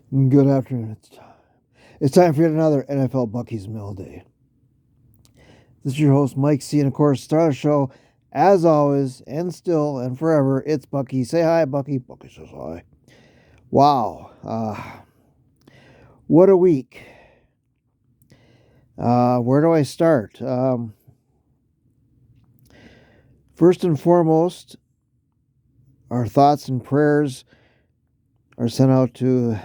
Good afternoon. It's time for yet another NFL Bucky's Mill Day. This is your host, Mike C. And of course, start the show, as always, and still and forever, it's Bucky. Say hi, Bucky. Bucky says hi. Wow. What a week. Where do I start? First and foremost, our thoughts and prayers are sent out to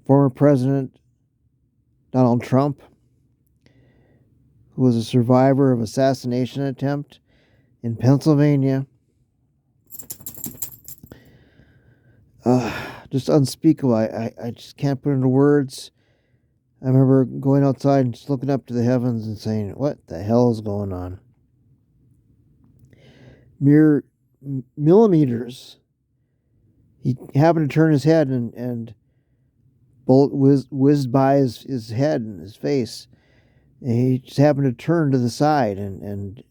former President Donald Trump, who was a survivor of assassination attempt in Pennsylvania. Just unspeakable. I just can't put into words. I remember going outside and just looking up to the heavens and saying, what the hell is going on? Mere millimeters. He happened to turn his head and bullet whizzed by his head and his face. And he just happened to turn to the side and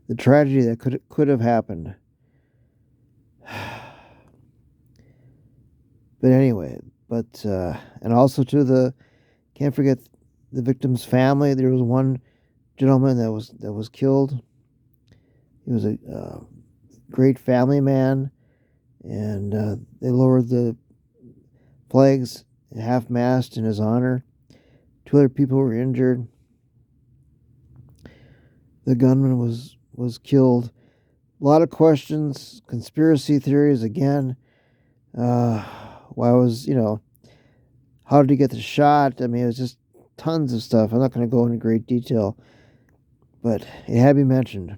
the tragedy that could have happened. But anyway, and also to can't forget the victim's family. There was one gentleman that was killed. He was a great family man, and they lowered the flags half-mast in his honor. 2 other people were injured. The gunman was killed. A lot of questions, conspiracy theories again. Why was, how did he get the shot? I mean, it was just tons of stuff. I'm not going to go into great detail, but it had to be mentioned.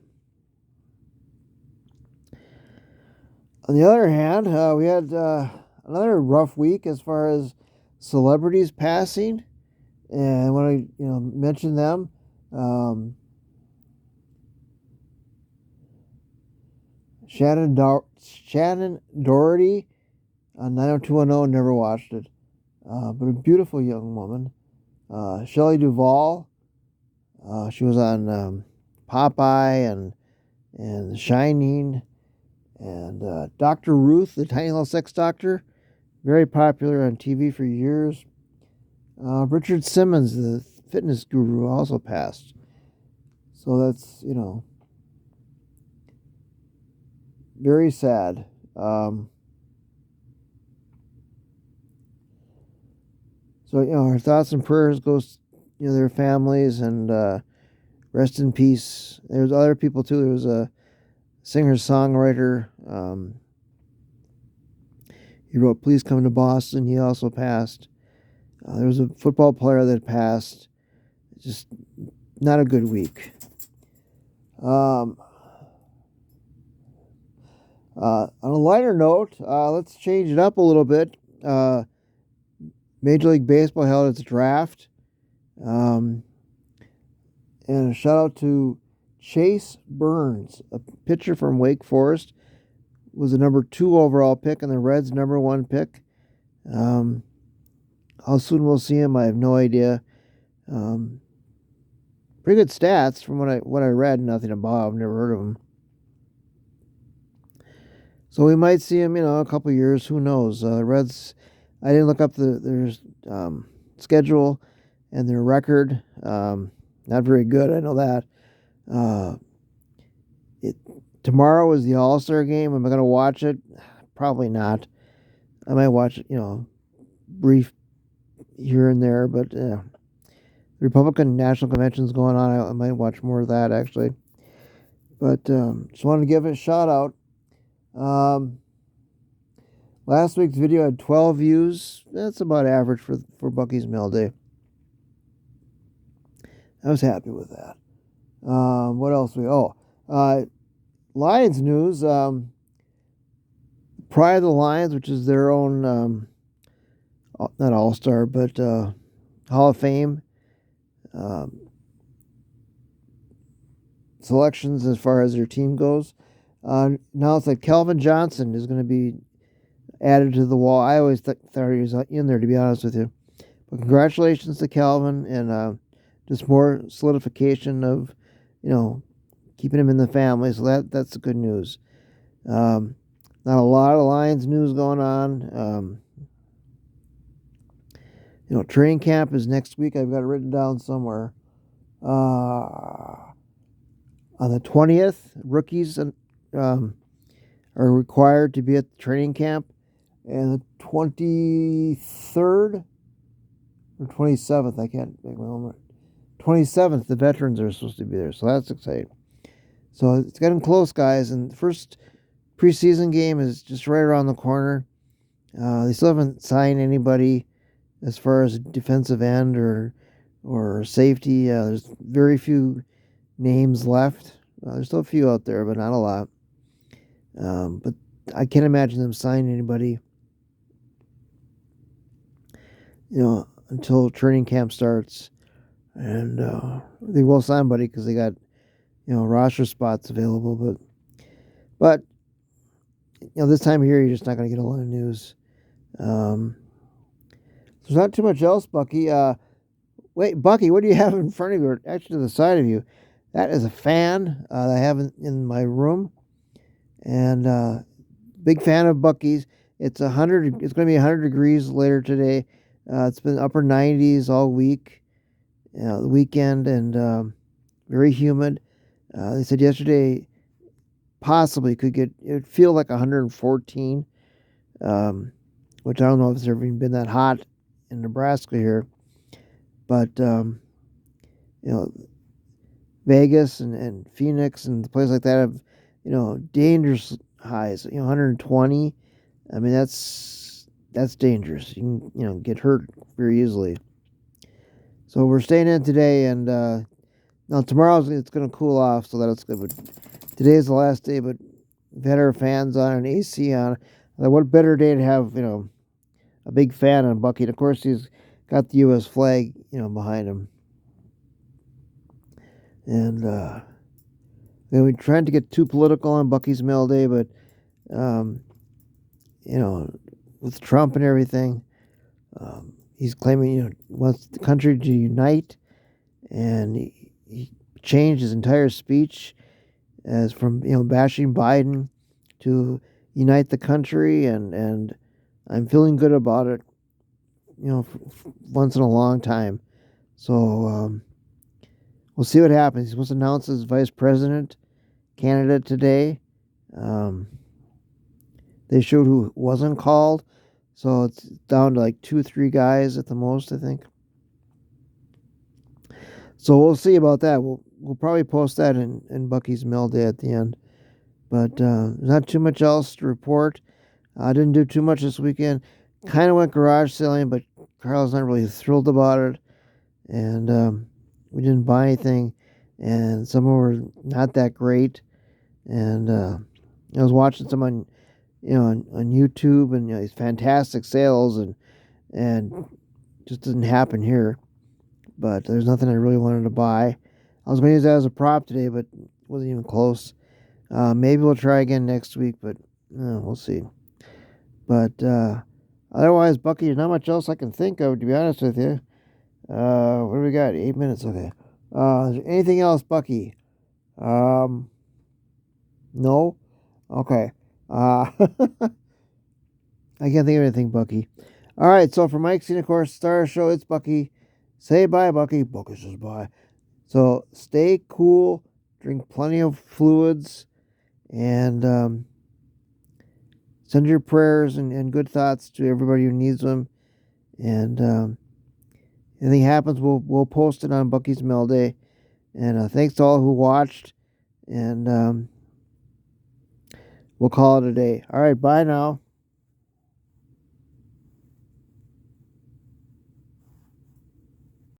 On the other hand, we had another rough week as far as celebrities passing, and I want to mention them. Shannon Doherty on 90210, never watched it, but a beautiful young woman. Shelley Duvall, she was on Popeye and The Shining, and Dr. Ruth, the tiny little sex doctor, very popular on TV for years. Richard Simmons, the fitness guru, also passed. So that's, very sad. So, our thoughts and prayers goes, their families, and rest in peace. There's other people too. There was a singer-songwriter. He wrote Please Come to Boston. He also passed. There was a football player that passed. Just not a good week. On a lighter note, let's change it up a little bit. Major League Baseball held its draft. And a shout out to Chase Burns, a pitcher from Wake Forest, was the number 2 overall pick and the Reds' number 1 pick. How soon we'll see him, I have no idea. Pretty good stats from what I read. Nothing about. I've never heard of him. So we might see him, a couple years. Who knows? Reds. I didn't look up their schedule and their record. Not very good. I know that. Tomorrow is the All-Star game. Am I going to watch it? Probably not. I might watch it, brief here and there, but the Republican National Convention's going on. I might watch more of that, actually. But just wanted to give it a shout out. Last week's video had 12 views. That's about average for Bucky's Mail Day. I was happy with that. What else Lions news. Pride of the Lions, which is their own, not All-Star, but Hall of Fame selections as far as their team goes. Now it's like Calvin Johnson is going to be added to the wall. I always thought he was in there, to be honest with you. But congratulations to Calvin, and just more solidification of, keeping him in the family. So that's the good news. Not a lot of Lions news going on. Training camp is next week. I've got it written down somewhere. On the 20th, rookies are required to be at the training camp. And the 23rd or 27th, I can't make my own. 27th, the veterans are supposed to be there. So that's exciting. So it's getting close, guys. And the first preseason game is just right around the corner. They still haven't signed anybody as far as defensive end or safety. There's very few names left. There's still a few out there, but not a lot. But I can't imagine them signing anybody, until training camp starts. And they will sign somebody because they got, roster spots available. But this time of year, you're just not going to get a lot of news. There's not too much else, Bucky. Wait, Bucky, what do you have in front of you? Or actually, to the side of you. That is a fan that I have in my room. And big fan of Bucky's. It's 100. It's going to be 100 degrees later today. It's been upper 90s all week, the weekend, and very humid. They said yesterday possibly it would feel like 114, which I don't know if it's ever even been that hot in Nebraska here. But, Vegas and Phoenix and places like that have, dangerous highs, 120. I mean, that's dangerous. You can, get hurt very easily. So we're staying in today, and now tomorrow it's going to cool off, so that's good. But today is the last day, but we've had our fans on and AC on. What better day to have, a big fan on Bucky. And of course, he's got the U.S. flag, behind him. And we're trying to get too political on Bucky's Mail Day, but with Trump and everything, he's claiming wants the country to unite, and he changed his entire speech as from bashing Biden to unite the country, and I'm feeling good about it. Once in a long time. So we'll see what happens. He's supposed to announce his vice president candidate today. They showed who wasn't called, so it's down to like 2 or 3 guys at the most, I think. So we'll see about that. We'll probably post that in Bucky's Mail Day at the end. But there's not too much else to report. I didn't do too much this weekend. Kind of went garage selling, but Carl's not really thrilled about it. And we didn't buy anything. And some of them were not that great. And I was watching some on YouTube, and these fantastic sales, and just didn't happen here. But there's nothing I really wanted to buy. I was going to use that as a prop today, but it wasn't even close. Maybe we'll try again next week, but we'll see. But otherwise, Bucky, there's not much else I can think of, to be honest with you. What do we got? 8 minutes, okay. Is there anything else, Bucky? No? Okay. I can't think of anything, Bucky. All right, so for Mike Scene, of course, Star Show, it's Bucky. Say bye, Bucky. Bucky says bye. So stay cool, drink plenty of fluids, and send your prayers and good thoughts to everybody who needs them. And anything happens, we'll post it on Bucky's Mail Day. And thanks to all who watched. And we'll call it a day. All right, bye now.